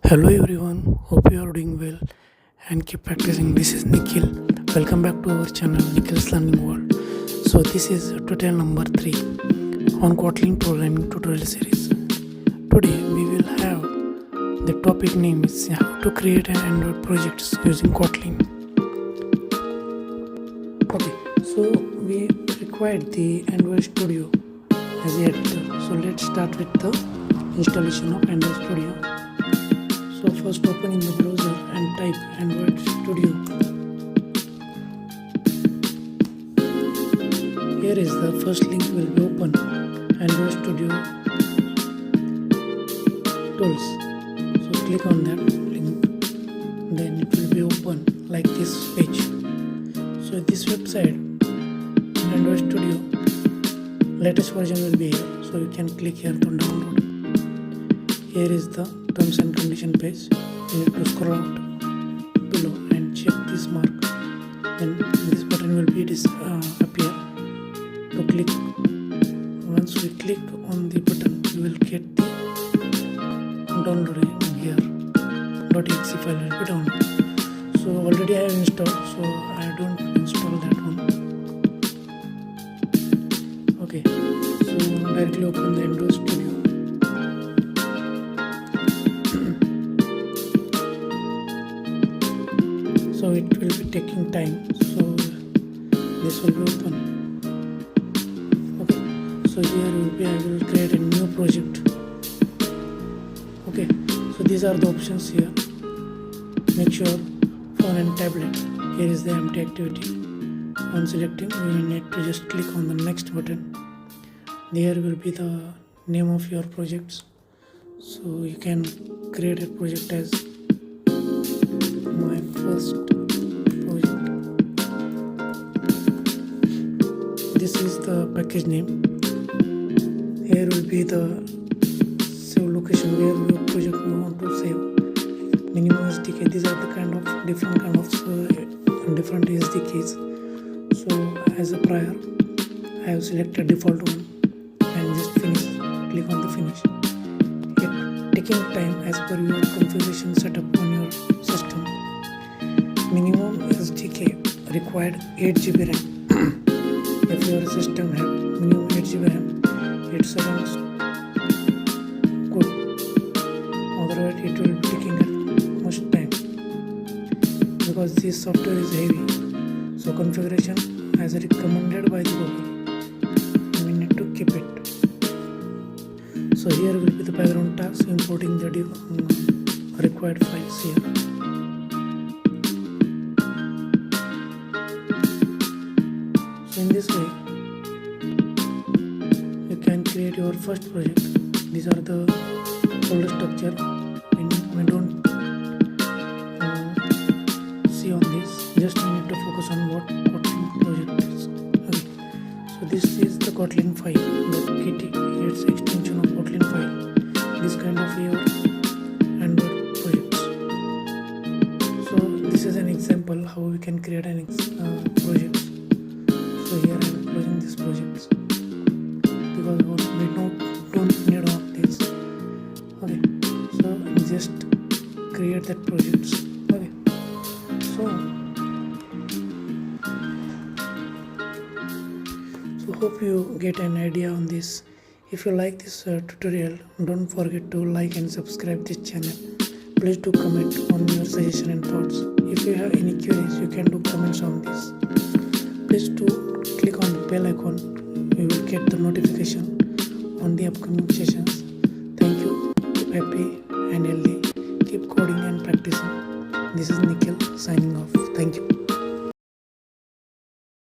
Hello everyone, hope you are doing well and keep practicing. This is Nikhil. Welcome back to our channel Nikhil's Learning World. So this is tutorial number 3 on Kotlin programming tutorial series. Today we will have the topic name is how to create an Android projects using Kotlin. Okay, so we required the Android Studio as a editor. So let's start with the installation of Android Studio. So first open in the browser and type Android Studio. Here is the first link will be open, Android Studio tools. So click on that link, then it will be open like this page. So this website, Android Studio, latest version will be here. So you can click here to download. Here is the terms and condition page. You need to scroll out below and check this mark. Then this button will be appear. To click. Once we click on the button, you will get the download here. .exe file will be downloaded. So already I have installed, so I don't install that one. Okay. So directly open the Android Studio. So it will be taking time, so this will be open. Okay, so here I will create a new project. Okay, so these are the options here. Make sure phone and tablet. Here is the empty activity. On selecting, you will need to just click on the next button. There will be the name of your projects, so you can create a project as my first project. This is the package name. Here will be the save location where your project you want to save. Minimum SDK. These are the different kind of different SDKs. So as a prior, I have selected default one and just finish. Click on the finish. It taking time as per your configuration setup on your system. Minimum SDK required 8 GB RAM. If your system have minimum 8 GB RAM, it sounds good. Otherwise, it will be taking much time because this software is heavy. So configuration as recommended by the Google, we need to keep it. So here will be the background task importing the required files here. So in this way, you can create your first project. These are the folder structure. We don't see on this. Just we need to focus on what Kotlin project is. Okay. So this is the Kotlin file. .kt. It's extension of Kotlin file. This kind of your Android projects. So this is an example how we can create an project. So here I am closing this project because we don't need all this. Okay, so just create that project. Okay, so hope you get an idea on this. If you like this tutorial, don't forget to like and subscribe this channel. Please do comment on your suggestion and thoughts. If you have any queries, you can do comments on this. Please do click on the bell icon. You will get the notification on the upcoming sessions. Thank you. Keep happy and healthy. Keep coding and practicing. This is Nikhil signing off.